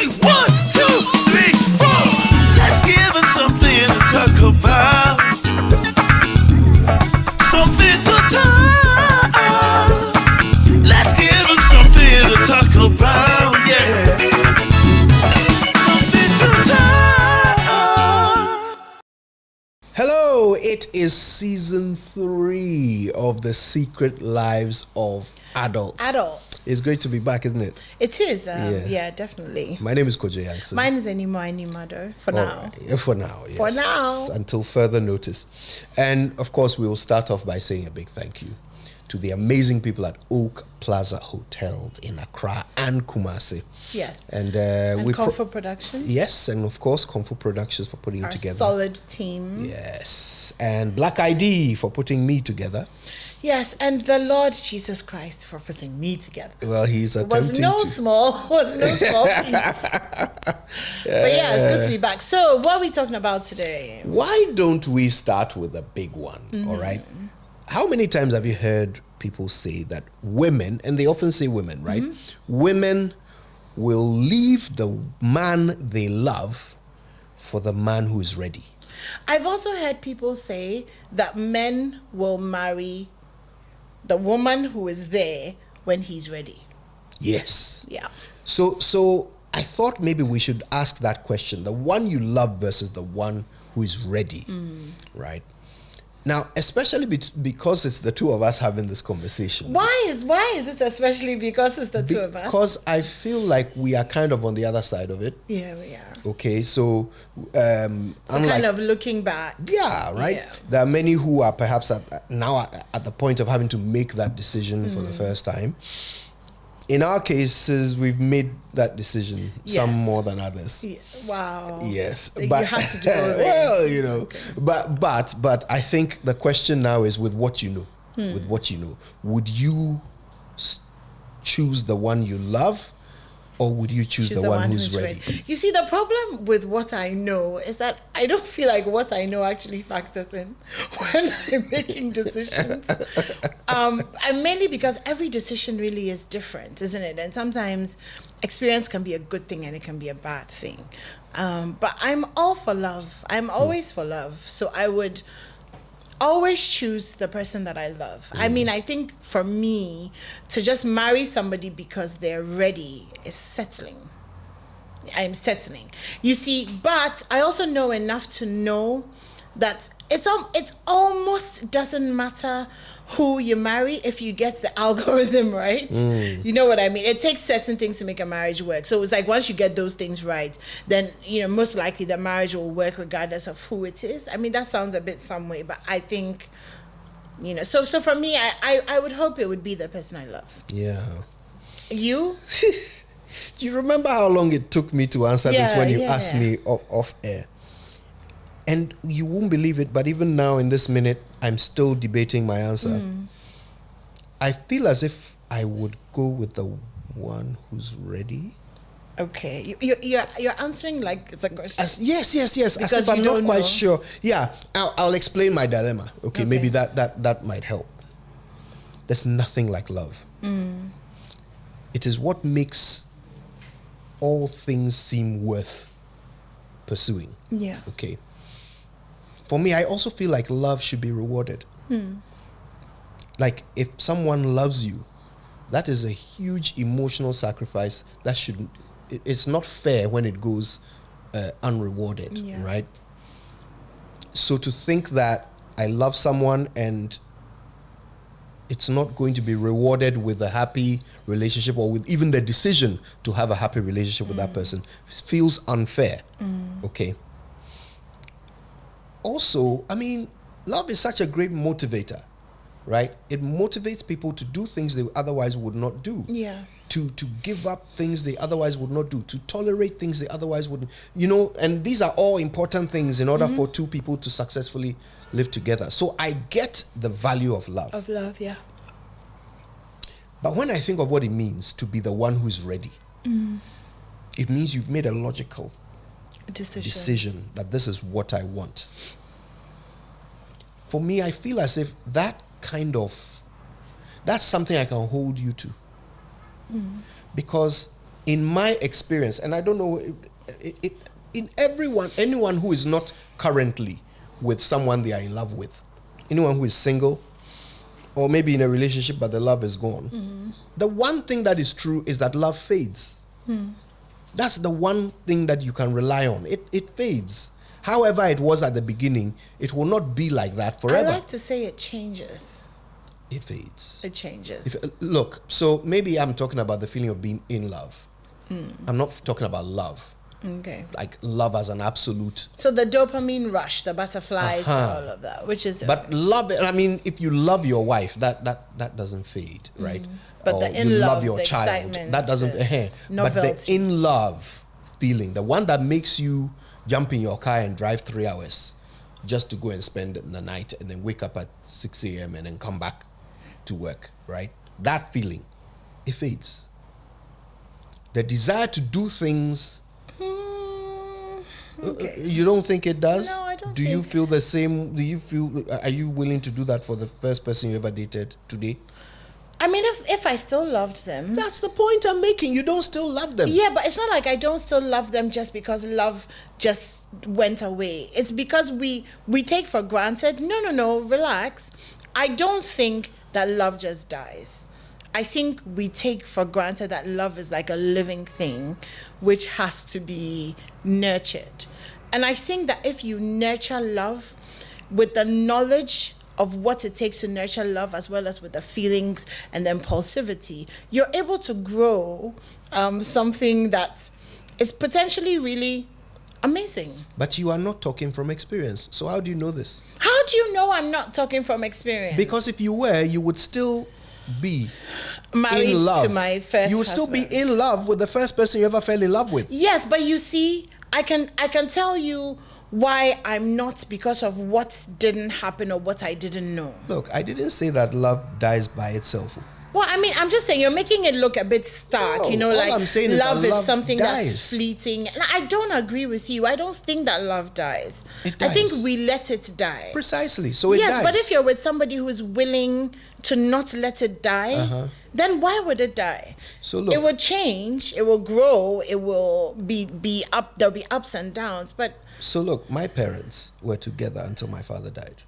say 1, 2, 3, 4. Let's give them something to talk about. Something to talk. Let's give them something to talk about. Yeah. Something to talk. Hello, it is season 3 of The Secret Lives of Adults. It's great to be back, isn't it? It is, yeah, definitely. My name is Kojo Yankson. Mine is Animwaa, Addo, for now. Right. For now, yes. For now. Until further notice. And of course, we will start off by saying a big thank you to the amazing people at Oak Plaza Hotels in Accra and Kumasi. Yes. And Comfort Productions. Yes, and of course, Comfort Productions for putting it together. Solid team. Yes. And Black ID for putting me together. Yes, and the Lord Jesus Christ for putting me together. Well, he's attempting was no small feat. But yeah, it's good to be back. So, what are we talking about today? Why don't we start with a big one, all right? How many times have you heard people say that women, and they often say women, right? Women will leave the man they love for the man who is ready. I've also heard people say that men will marry the woman who is there when he's ready. Yes. Yeah. So I thought maybe we should ask that question: the one you love versus the one who is ready, right? Now, especially because it's the two of us having this conversation. Why is it especially because it's the two of us? Because I feel like we are kind of on the other side of it. Yeah, we are. Okay, so kind of looking back. Yeah, right. Yeah. There are many who are perhaps at the point of having to make that decision for the first time. In our cases, we've made that decision, some more than others. Yeah. Wow. Yes, you but had to do it. well, you know, okay. but I think the question now is with what you know. With what you know, would you choose the one you love, or would you choose the one who's ready? You see, the problem with what I know is that I don't feel like what I know actually factors in when I'm making decisions. And mainly because every decision really is different, isn't it? And sometimes experience can be a good thing and it can be a bad thing. But I'm all for love. I'm always for love. So I would always choose the person that I love. I mean, I think for me, to just marry somebody because they're ready is settling. I'm settling. You see, but I also know enough to know that it almost doesn't matter who you marry if you get the algorithm right. You know what I mean? It takes certain things to make a marriage work. So it's like once you get those things right, then most likely the marriage will work regardless of who it is. I mean, that sounds a bit some way, but I think so for me, I would hope it would be the person I love. Yeah. You? Do you remember how long it took me to answer this when you asked me off air? And you won't believe it, but even now in this minute, I'm still debating my answer. I feel as if I would go with the one who's ready. Okay, you're answering like it's a question. Yes. Because as if I'm not quite know. sure. Yeah, I'll explain my dilemma. Okay, maybe that might help. There's nothing like love. It is what makes all things seem worth pursuing. Yeah. Okay. For me, I also feel like love should be rewarded. Like if someone loves you, that is a huge emotional sacrifice. It's not fair when it goes unrewarded, right? So to think that I love someone and it's not going to be rewarded with a happy relationship or with even the decision to have a happy relationship with that person feels unfair. Okay. Also, I mean, love is such a great motivator, right? It motivates people to do things they otherwise would not do. Yeah. To give up things they otherwise would not do, to tolerate things they otherwise wouldn't. And these are all important things in order for two people to successfully live together. So I get the value of love. Of love, yeah. But when I think of what it means to be the one who's ready, it means you've made a logical decision that this is what I want. For me, I feel as if that's something I can hold you to. Because in my experience, and I don't know, in anyone who is not currently with someone they are in love with, anyone who is single, or maybe in a relationship but the love is gone, the one thing that is true is that love fades. That's the one thing that you can rely on. It fades. However it was at the beginning, it will not be like that forever. I like to say it changes. It fades. It changes. Look, so maybe I'm talking about the feeling of being in love. I'm not talking about love. Okay. Like love as an absolute. So the dopamine rush, the butterflies, all of that, which is. But love, I mean, if you love your wife, that doesn't fade, right? But or the in you love, love your the child, excitement, that doesn't. the But the novelty. in love feeling, the one that makes you jump in your car and drive 3 hours just to go and spend the night and then wake up at 6 a.m. and then come back to work, right? That feeling, it fades. The desire to do things. Okay. You don't think it does? No, I don't Do you think- feel the same? Are you willing to do that for the first person you ever dated today? I mean, if I still loved them. That's the point I'm making. You don't still love them. Yeah, but it's not like I don't still love them just because love just went away. It's because we take for granted. No, relax. I don't think that love just dies. I think we take for granted that love is like a living thing which has to be nurtured. And I think that if you nurture love with the knowledge of what it takes to nurture love, as well as with the feelings and the impulsivity, you're able to grow something that is potentially really amazing. But you are not talking from experience. So how do you know this? How do you know I'm not talking from experience? Because if you were, you would still be Married in love. to my first You would still be husband. in love with the first person you ever fell in love with. Yes, but you see, I can tell you why I'm not, because of what didn't happen or what I didn't know. Look, I didn't say that love dies by itself. Well, I mean, I'm just saying you're making it look a bit stark, No, all like I'm saying is love that is love something dies. that's fleeting. And I don't agree with you. I don't think that love dies. It I think dies. we let it die. Precisely. So it Yes, dies. but if you're with somebody who is willing to not let it die, then why would it die? So look, It will change, it will grow, it will be up, there'll be ups and downs, but So look, my parents were together until my father died.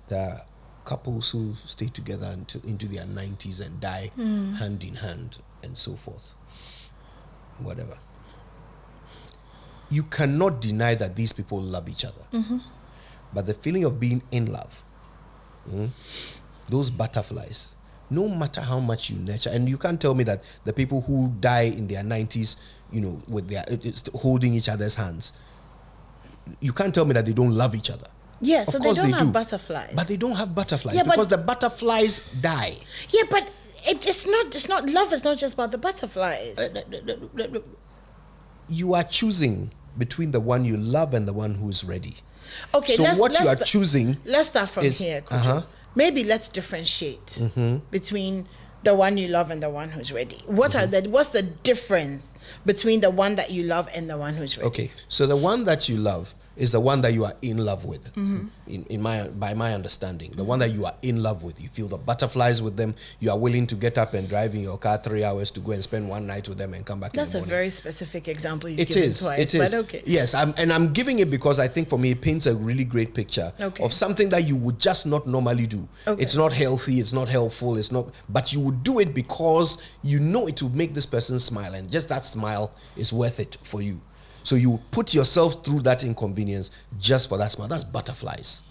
There are couples who stay together until into their 90s and die hand in hand and so forth. Whatever. You cannot deny that these people love each other. But the feeling of being in love, those butterflies, no matter how much you nurture, and you can't tell me that the people who die in their 90s, with their holding each other's hands, you can't tell me that they don't love each other. yeah, Of so they course don't they have do. butterflies. But they don't have butterflies Yeah, but- because the butterflies die. Yeah, but it's not love is not just about the butterflies. You are choosing between the one you love and the one who is ready. Okay, So what you are let's choosing let's start from is- here, Kojo. Maybe let's differentiate between the one you love and the one who's ready. What's the difference between the one that you love and the one who's ready? Okay, so the one that you love is the one that you are in love with. By my understanding, the one that you are in love with, you feel the butterflies with them. You are willing to get up and drive in your car 3 hours to go and spend one night with them and come back That's in a the morning. very specific example you've It given is. twice, It is. but okay. Yes, I'm giving it because I think for me it paints a really great picture Okay. of something that you would just not normally do. Okay. It's not healthy. It's not helpful. It's not. But you would do it because you know it will make this person smile, and just that smile is worth it for you. So you put yourself through that inconvenience just for that smile. That's butterflies,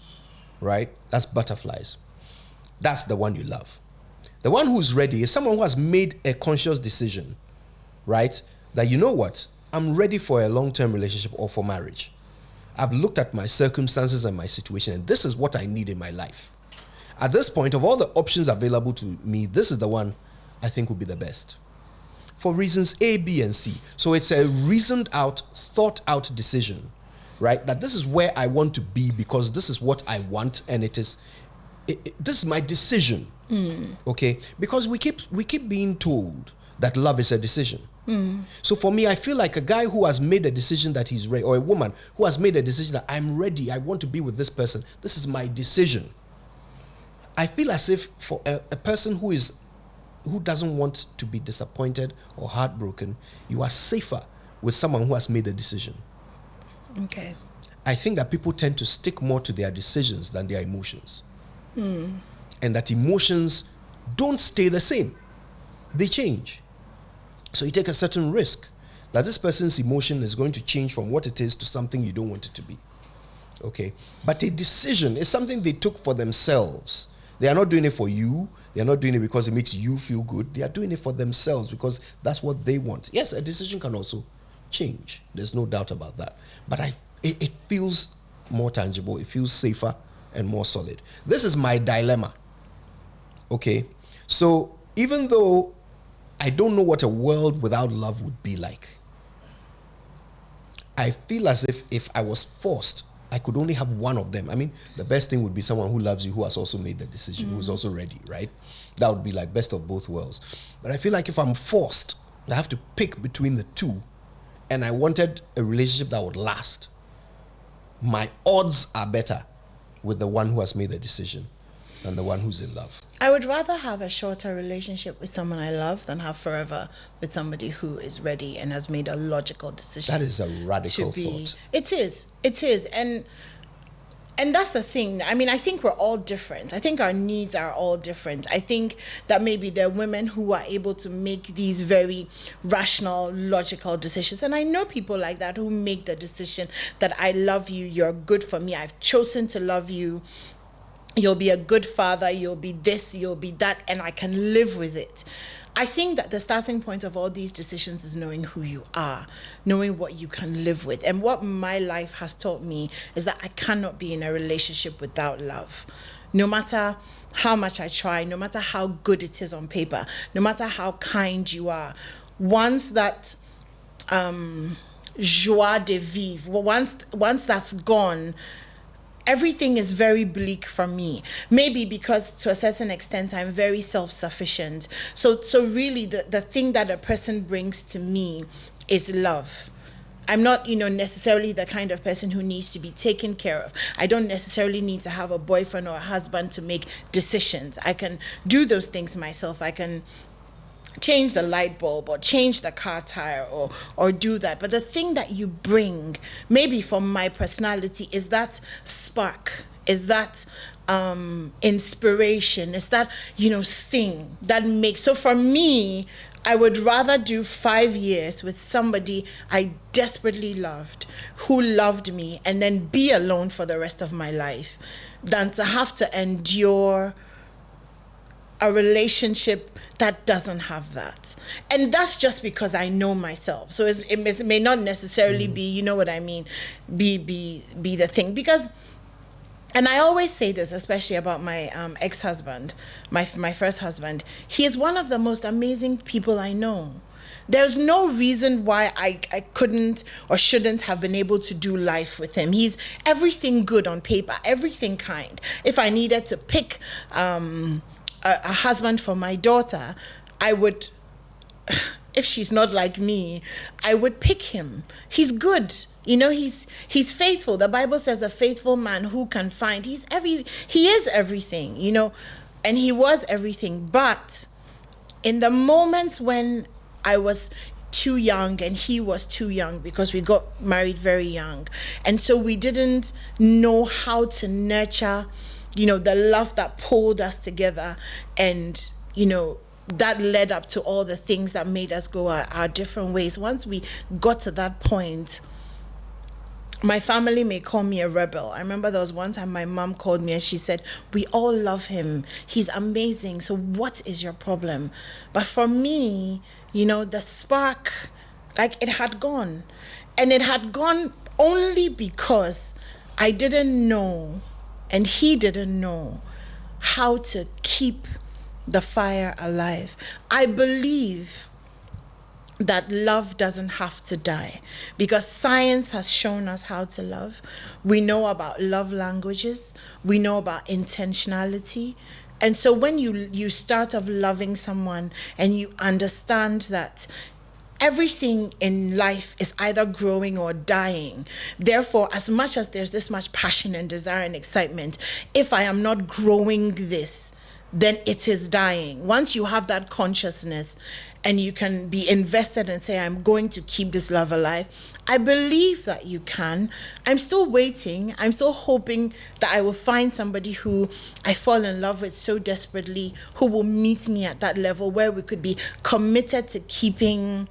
right? That's butterflies. That's the one you love. The one who's ready is someone who has made a conscious decision, right? That you know what? I'm ready for a long-term relationship or for marriage. I've looked at my circumstances and my situation, and this is what I need in my life. At this point, of all the options available to me, this is the one I think would be the best. For reasons A, B, and C. So it's a reasoned out, thought out decision, right? That this is where I want to be because this is what I want, and this is my decision. Okay? Because we keep being told that love is a decision. So for me, I feel like a guy who has made a decision that he's ready, or a woman who has made a decision that I'm ready, I want to be with this person. This is my decision. I feel as if for a person who who doesn't want to be disappointed or heartbroken, you are safer with someone who has made a decision. Okay. I think that people tend to stick more to their decisions than their emotions. And that emotions don't stay the same. They change. So you take a certain risk that this person's emotion is going to change from what it is to something you don't want it to be. Okay? But a decision is something they took for themselves. They are not doing it for you. They are not doing it because it makes you feel good. They are doing it for themselves because that's what they want. Yes, a decision can also change. There's no doubt about that. But it feels more tangible. It feels safer and more solid. This is my dilemma. Okay? So even though I don't know what a world without love would be like, I feel as if I was forced, I could only have one of them. I mean, the best thing would be someone who loves you, who has also made the decision, who's also ready, right? That would be like best of both worlds. But I feel like if I'm forced, I have to pick between the two, and I wanted a relationship that would last, my odds are better with the one who has made the decision than the one who's in love. I would rather have a shorter relationship with someone I love than have forever with somebody who is ready and has made a logical decision. That is a radical thought. It is. And that's the thing. I mean, I think we're all different. I think our needs are all different. I think that maybe there are women who are able to make these very rational, logical decisions. And I know people like that who make the decision that I love you, you're good for me, I've chosen to love you, you'll be a good father, you'll be this, you'll be that, and I can live with it. I think that the starting point of all these decisions is knowing who you are, knowing what you can live with. And what my life has taught me is that I cannot be in a relationship without love. No matter how much I try, no matter how good it is on paper, no matter how kind you are, once that joie de vivre, once that's gone, everything is very bleak for me. Maybe because to a certain extent I'm very self-sufficient. So really the thing that a person brings to me is love. I'm not, necessarily the kind of person who needs to be taken care of. I don't necessarily need to have a boyfriend or a husband to make decisions. I can do those things myself. I can change the light bulb or change the car tire or do that. But the thing that you bring, maybe from my personality, is that spark, is that inspiration, is that, thing that makes. So for me, I would rather do 5 years with somebody I desperately loved, who loved me, and then be alone for the rest of my life, than to have to endure a relationship that doesn't have that. And that's just because I know myself. So it may not necessarily be, you know what I mean, be the thing. Because, and I always say this, especially about my ex-husband, my first husband, he is one of the most amazing people I know. There's no reason why I couldn't or shouldn't have been able to do life with him. He's everything good on paper, everything kind. If I needed to pick a husband for my daughter, I would, if she's not like me, I would pick him. He's good. He's faithful. The Bible says a faithful man who can find. He is everything, and he was everything. But in the moments when I was too young and he was too young, because we got married very young, and so we didn't know how to nurture the love that pulled us together, and that led up to all the things that made us go our different ways. Once we got to that point, my family may call me a rebel. I remember there was one time my mom called me and she said, "We all love him. He's amazing. So what is your problem?" But for me, the spark, it had gone. And it had gone only because I didn't know, and he didn't know, how to keep the fire alive. I believe that love doesn't have to die, because science has shown us how to love. We know about love languages. We know about intentionality. And so when you start off loving someone and you understand that everything in life is either growing or dying. Therefore, as much as there's this much passion and desire and excitement, if I am not growing this, then it is dying. Once you have that consciousness and you can be invested and say, I'm going to keep this love alive, I believe that you can. I'm still waiting. I'm still hoping that I will find somebody who I fall in love with so desperately, who will meet me at that level where we could be committed to keeping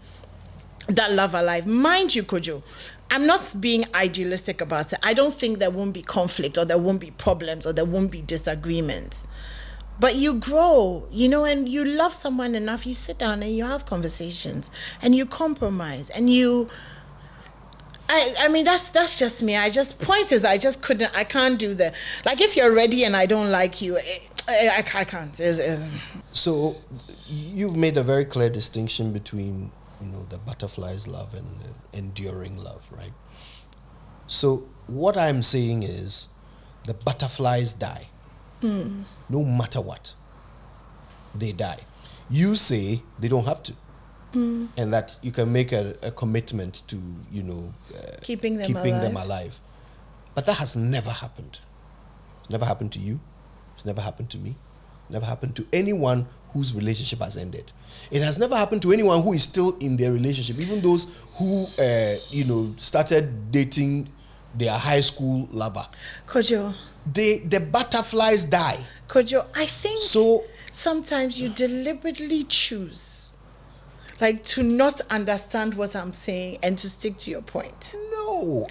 that love alive. Mind you, Kojo, I'm not being idealistic about it. I don't think there won't be conflict or there won't be problems or there won't be disagreements. But you grow, and you love someone enough, you sit down and you have conversations and you compromise and you... I mean, that's just me. I can't do that. Like, if you're ready and I don't like you, I can't. So you've made a very clear distinction between, the butterfly's love and the enduring love, right? So what I'm saying is the butterflies die. No matter what. They die. You say they don't have to. And that you can make a commitment to, keeping them alive. But that has never happened. It's never happened to you. It's never happened to me. Never happened to anyone whose relationship has ended. It has never happened to anyone who is still in their relationship, even those who, started dating their high school lover. Kojo. The butterflies die. Kojo, I think so sometimes you deliberately choose to not understand what I'm saying and to stick to your point. No.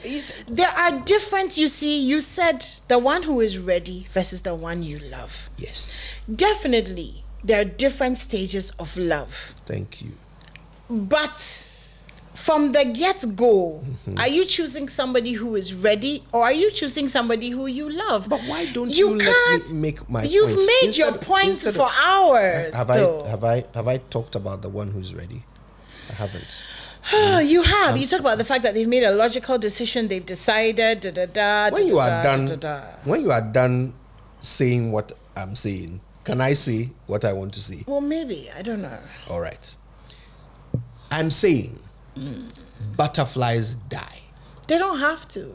There are different, you said the one who is ready versus the one you love. Yes. Definitely, there are different stages of love. Thank you. But from the get-go, are you choosing somebody who is ready or are you choosing somebody who you love? But why don't you let me make my You've points? made your points for hours. Have I talked about the one who's ready? I haven't. You have. You talked about the fact that they've made a logical decision. They've decided. When you are done saying what I'm saying, can I say what I want to say? Well, maybe. I don't know. All right. I'm saying butterflies die. They don't have to.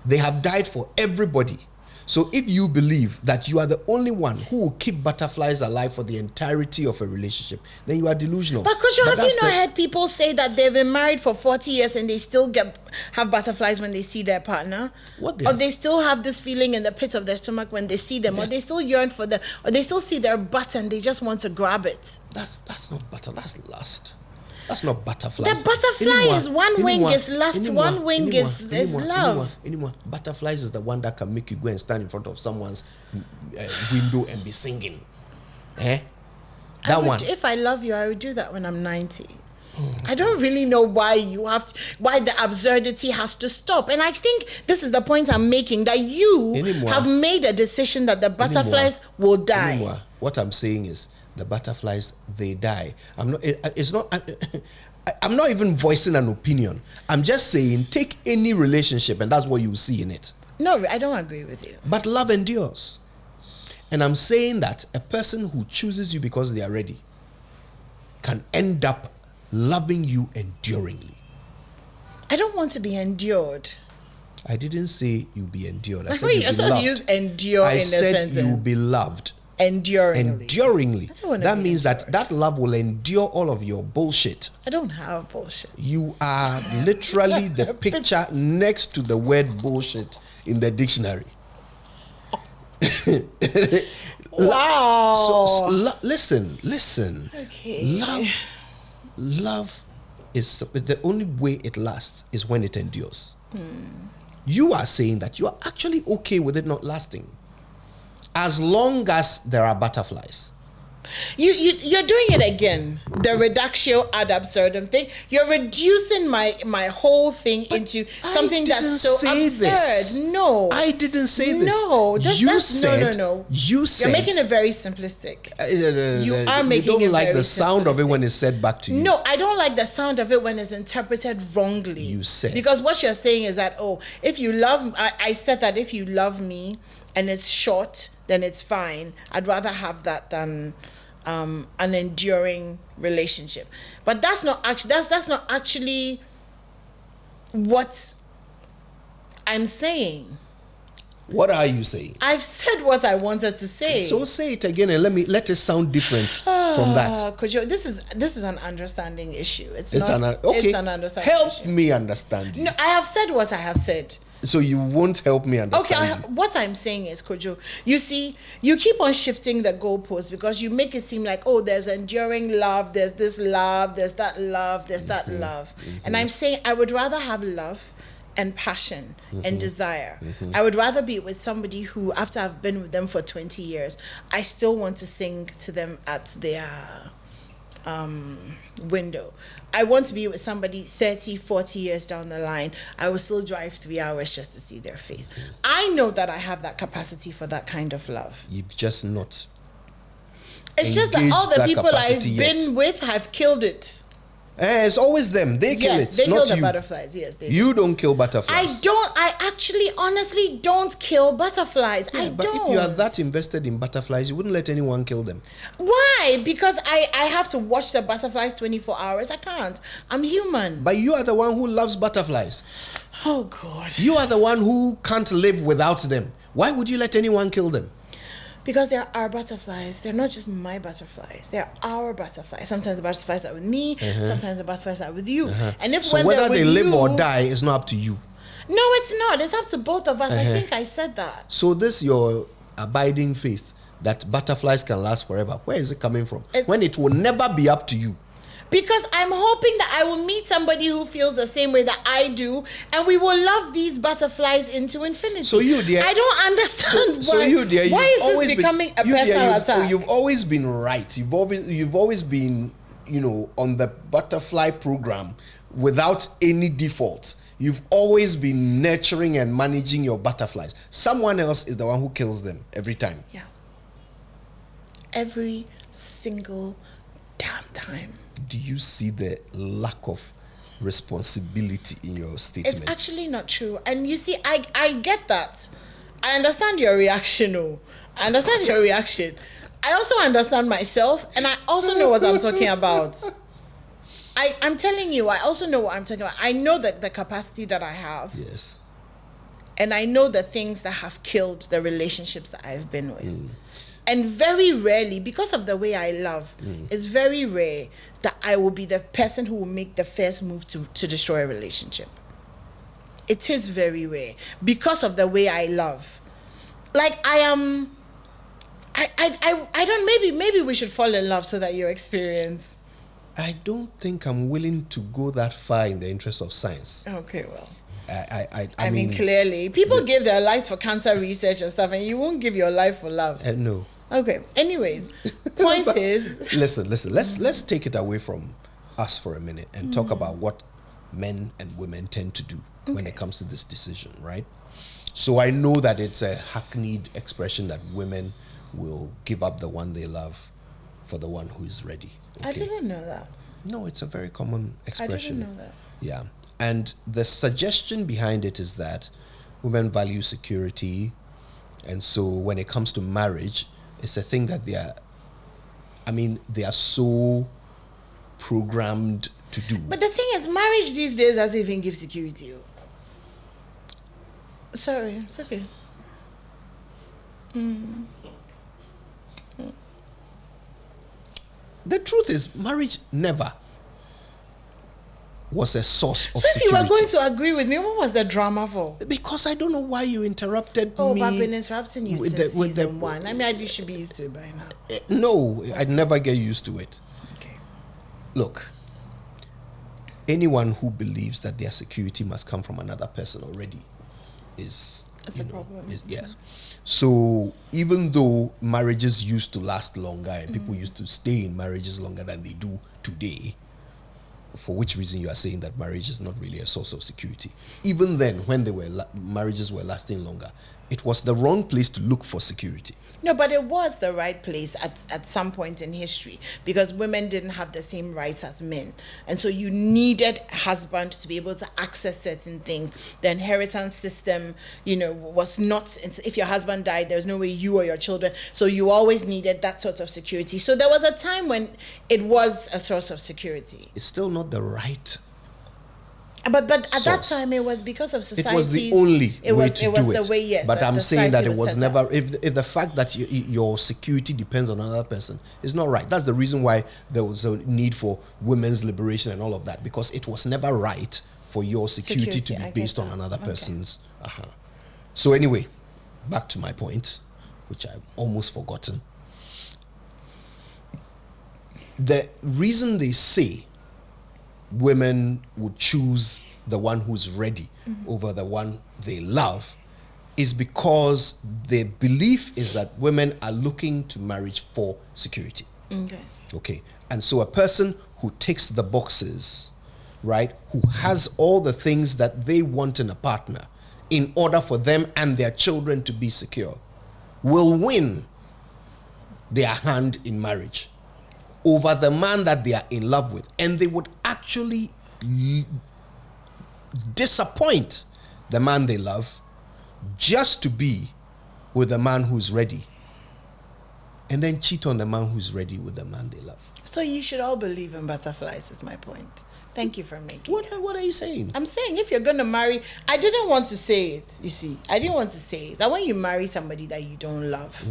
They have died for everybody. So if you believe that you are the only one who will keep butterflies alive for the entirety of a relationship, then you are delusional. But Kojo, have you not heard people say that they've been married for 40 years and they still have butterflies when they see their partner? Or they still have this feeling in the pit of their stomach when they see them, or they still yearn for them, or they still see their butt and they just want to grab it. That's not butter, that's lust. That's not butterflies. The butterfly is one wing is lust, one wing is love. Butterflies is the one that can make you go and stand in front of someone's window and be singing. One. If I love you, I would do that when I'm 90. I don't really know why why the absurdity has to stop. And I think this is the point I'm making, that you have made a decision that the butterflies will die. What I'm saying is, the butterflies, they die. I'm not even voicing an opinion. I'm just saying, take any relationship and that's what you see in it. No, I don't agree with you. But love endures. And I'm saying that a person who chooses you because they are ready can end up loving you enduringly. I don't want to be endured. I didn't say you'll be endured. I said you'll be loved. Use endure in a sentence. I said you'll be loved. Enduringly. That means that love will endure all of your bullshit. I don't have bullshit. You are literally the picture next to the word bullshit in the dictionary. Wow. Listen. Okay. Love is the only way it lasts is when it endures. You are saying that you are actually okay with it not lasting, as long as there are butterflies. You're doing it again. The reductio ad absurdum thing. You're reducing my whole thing into something that's so absurd. This. No, I didn't say this. No, No. You said you're making it very simplistic. You are making it very simplistic. You don't like the sound of it when it's said back to you. No, I don't like the sound of it when it's interpreted wrongly. You said, because what you're saying is that if you love, I said that if you love me and it's short, then it's fine. I'd rather have that than an enduring relationship. But that's not actually what I'm saying. What are you saying? I've said what I wanted to say. So say it again and let it sound different from that. Kojo, this is an understanding issue. It's It's not. okay. It's an understanding Help issue. me understand you. No, I have said what I have said. So you won't help me Okay, understand you. what I'm saying is, Kojo, you see, you keep on shifting the goalposts because you make it seem like, oh, there's enduring love, there's this love, there's that love, there's that love. And I'm saying I would rather have love and passion and desire. I would rather be with somebody who, after I've been with them for 20 years, I still want to sing to them at their window. I want to be with somebody 30, 40 years down the line. I will still drive 3 hours just to see their face. I know that I have that capacity for that kind of love. You've just not. It's just that engaged all the that people I've capacity yet. been with have killed it. It's always them. They kill Yes, it, they not kill the you. butterflies. Yes, they do. You don't kill butterflies. I actually, honestly don't kill butterflies. Yeah, I but don't. if you are that invested in butterflies, you wouldn't let anyone kill them. Why? Because I have to watch the butterflies 24 hours. I can't. I'm human. But you are the one who loves butterflies. Oh, God. You are the one who can't live without them. Why would you let anyone kill them? Because there are butterflies. They're not just my butterflies. They're our butterflies. Sometimes the butterflies are with me. Sometimes the butterflies are with you. And if So when whether they're with they live you, or die is not up to you. No, it's not. It's up to both of us. I think I said that. So this your abiding faith that butterflies can last forever. Where is it coming from? When it will never be up to you. Because I'm hoping that I will meet somebody who feels the same way that I do, and we will love these butterflies into infinity. So you, dear, I don't understand why. So you, dear, why you've is always this becoming a you, dear, personal attack? You've always been right. You've always been, on the butterfly program without any default. You've always been nurturing and managing your butterflies. Someone else is the one who kills them every time. Yeah. Every single damn time. Do you see the lack of responsibility in your statement? It's actually not true. And you see, I get that. I understand your reaction. I understand your reaction. I also understand myself, and I also know what I'm talking about. I'm telling you, I also know what I'm talking about. I know that the capacity that I have. Yes. And I know the things that have killed the relationships that I've been with. And very rarely, because of the way I love, it's very rare that I will be the person who will make the first move to destroy a relationship. It is very rare because of the way I love. Like I am, I don't, maybe we should fall in love so that you experience. I don't think I'm willing to go that far in the interest of science. Okay, well. I mean, clearly, people give their lives for cancer research and stuff, and you won't give your life for love. No. Okay. Anyways, point is. Listen. Let's take it away from us for a minute and talk about what men and women tend to do when it comes to this decision, right? So I know that it's a hackneyed expression that women will give up the one they love for the one who is ready. Okay? I didn't know that. No, it's a very common expression. I didn't know that. Yeah. And the suggestion behind it is that women value security. And so when it comes to marriage, it's a thing that they are so programmed to do. But the thing is, marriage these days doesn't even give security. Sorry, it's okay. The truth is, marriage never was a source of So if security. you were going to agree with me, what was the drama for? Because I don't know why you interrupted Oh, me. but I've been interrupting you with since the- with season the- 1. I mean, you should be used to it by now. No, I'd never get used to it. Okay. Look, anyone who believes that their security must come from another person already is... That's a problem. Yes. So even though marriages used to last longer and people used to stay in marriages longer than they do today, for which reason you are saying that marriage is not really a source of security. Even then, when they were marriages were lasting longer, it was the wrong place to look for security. No, but it was the right place at some point in history because women didn't have the same rights as men. And so you needed a husband to be able to access certain things. The inheritance system, was not, if your husband died, there's no way you or your children. So you always needed that sort of security. So there was a time when it was a source of security. It's still not the right But at that source. time, it was because of society. It was the only way to it was do the it. way, yes. But I'm the saying that society it was set never. up. If the fact that your security depends on another person is not right. That's the reason why there was a need for women's liberation and all of that, because it was never right for your security to I be get based on that. another Okay. person's. So anyway, back to my point, which I've almost forgotten. The reason they say women would choose the one who's ready over the one they love is because their belief is that women are looking to marriage for security. Okay. And so a person who ticks the boxes, right, who has all the things that they want in a partner in order for them and their children to be secure, will win their hand in marriage over the man that they are in love with. And they would actually disappoint the man they love just to be with the man who's ready, and then cheat on the man who's ready with the man they love. So you should all believe in butterflies, is my point. Thank you for making it. What are you saying? I'm saying if you're going to marry, I didn't want to say it, you see. I didn't want to say it. That when you marry somebody that you don't love,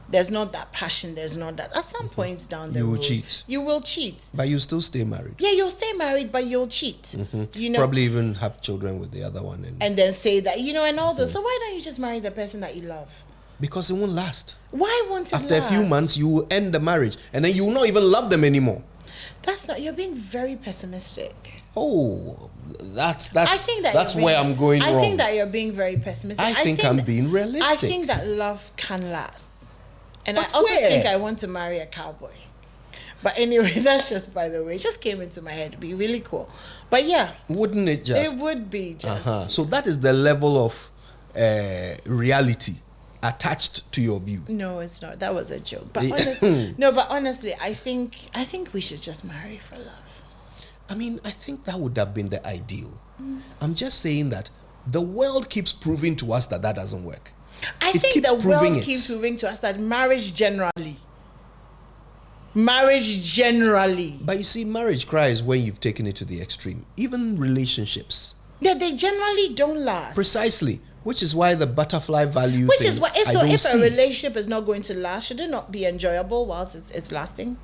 there's not that passion, there's not that. At some points down the You road, will cheat. You will cheat. But you still stay married. Yeah, you'll stay married, but you'll cheat. You know, Probably even have children with the other one. and then say that, you know, and all those. So why don't you just marry the person that you love? Because it won't last. Why won't it After last? a few months, you will end the marriage, and then you will not even love them anymore. That's not. You're being very pessimistic. Oh, that's I think that that's you're where being- I'm going I wrong. think that you're being very pessimistic. I think I'm being realistic. I think that love can last, and But I also where? think I want to marry a cowboy. But anyway, that's just by the way. It just came into my head. It'd be really cool. But yeah, Wouldn't it just? it would be just. So that is the level of reality attached to your view. No, it's not. That was a joke. But Yeah. honestly, no. But honestly, I think we should just marry for love. I mean, I think that would have been the ideal. I'm just saying that the world keeps proving to us that doesn't work. I It think keeps the proving world it. keeps proving to us that marriage generally. But you see, marriage cries when you've taken it to the extreme. Even relationships. Yeah, they generally don't last. Precisely. Which is why the butterfly value Which thing, is why, I don't if see. a relationship is not going to last, should it not be enjoyable whilst it's lasting?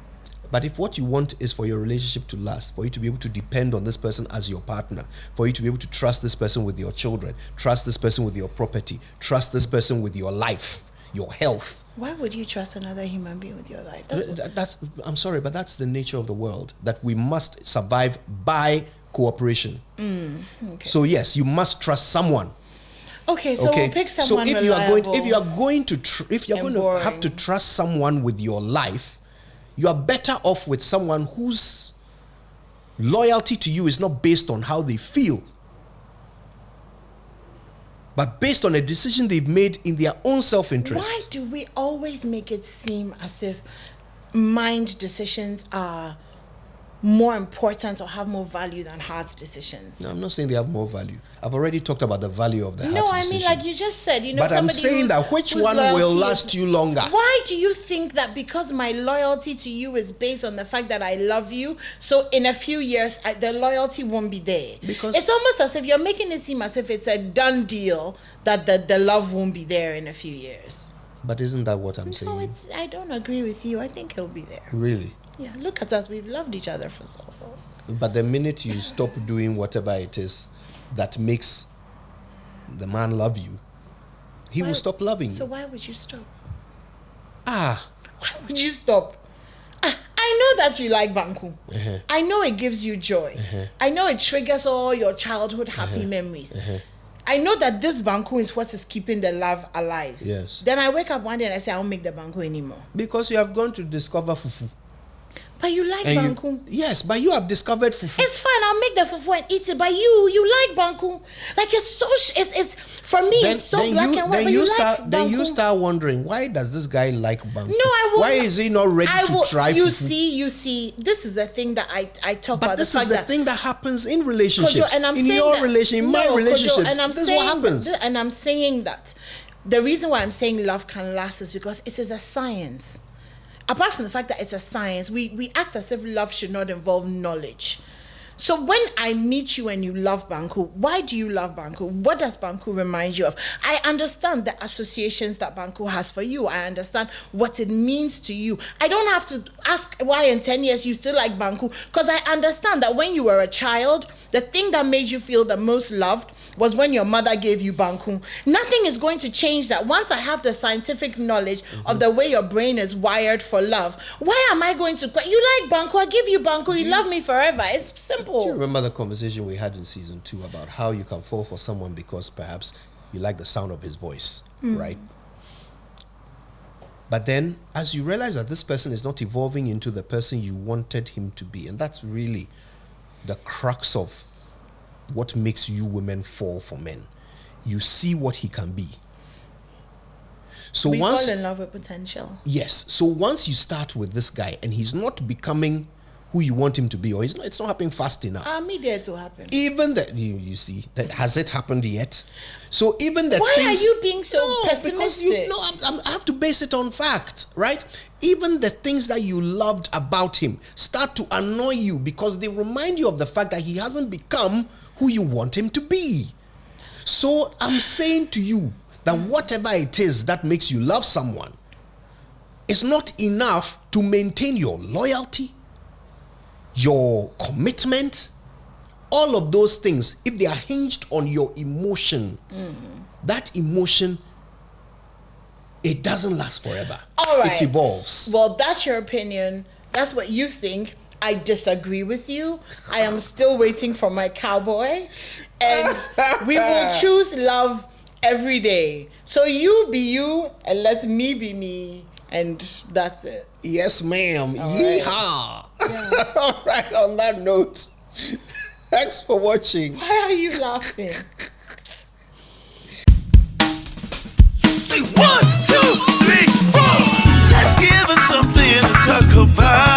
But if what you want is for your relationship to last, for you to be able to depend on this person as your partner, for you to be able to trust this person with your children, trust this person with your property, trust this person with your life, your health. Why would you trust another human being with your life? I'm sorry, but that's the nature of the world, that we must survive by cooperation. Okay. So yes, you must trust someone. Okay, so we'll pick someone So if reliable. if you're going to have to trust someone with your life, you are better off with someone whose loyalty to you is not based on how they feel, but based on a decision they've made in their own self-interest. Why do we always make it seem as if mind decisions are more important or have more value than heart decisions? No, I'm not saying they have more value. I've already talked about the value of the heart No, I decision. mean, like you just said, you know, But I'm somebody saying that which whose one will loyalty last is- you longer? Why do you think that because my loyalty to you is based on the fact that I love you, so in a few years the loyalty won't be there? Because- it's almost as if you're making it seem as if it's a done deal that the love won't be there in a few years. But isn't that what I'm No, saying? I don't agree with you. I think it'll be there. Really? Yeah, look at us. We've loved each other for so long. But the minute you stop doing whatever it is that makes the man love you, he will stop loving So you. why would you stop? Ah, Why would you stop? I know that you like Banku. I know it gives you joy. I know it triggers all your childhood happy memories. I know that this Banku is what is keeping the love alive. Yes. Then I wake up one day and I say, I won't make the Banku anymore. because you have gone to discover fufu. But you like And Banku. yes, but you have discovered fufu. It's fine. I'll make the fufu and eat it. But you like Banku. Like it's so. It's for me. It's so black and white. But you like Banku. Then you start wondering, why does this guy like banku? No, I won't. Why is he not ready to try You fufu? you see. This is the thing that I talk But about. this the is fact the that thing that happens in relationships. Kojo, and I'm in saying your that- relation, in my No, Kojo, relationships, and I'm this is saying what happens. that- and I'm saying that the reason why I'm saying love can last is because it is a science. Apart from the fact that it's a science, we act as if love should not involve knowledge. So when I meet you and you love Banku, why do you love Banku? What does Banku remind you of? I understand the associations that Banku has for you. I understand what it means to you. I don't have to ask why in 10 years you still like Banku, because I understand that when you were a child, the thing that made you feel the most loved was when your mother gave you Banku. Nothing is going to change that. Once I have the scientific knowledge of the way your brain is wired for love, why am I going to quit? You like Banku, I give you Banku, you love me forever. It's simple. Do you remember the conversation we had in season 2 about how you can fall for someone because perhaps you like the sound of his voice, right? But then, as you realize that this person is not evolving into the person you wanted him to be, and that's really the crux of what makes you women fall for men. You see what he can be. So We once fall in love with potential. yes, so once you start with this guy and he's not becoming who you want him to be, or it's not happening fast enough. Me there to happen. Even that you see that has it happened yet? So even the Why things, are you being so because pessimistic? I have to base it on fact, right? Even the things that you loved about him start to annoy you because they remind you of the fact that he hasn't become who you want him to be. So I'm saying to you that whatever it is that makes you love someone is not enough to maintain your loyalty, your commitment, all of those things. If they are hinged on your emotion, that emotion, it doesn't last forever. All right. It evolves. Well, that's your opinion. That's what you think. I disagree with you. I am still waiting for my cowboy. And we will choose love every day. So you be you and let me be me. And that's it. Yes, ma'am. All Yeehaw. Yeah. All right, on that note, thanks for watching. Why are you laughing? Say 1, 2, 3, 4. Let's give it something to talk about.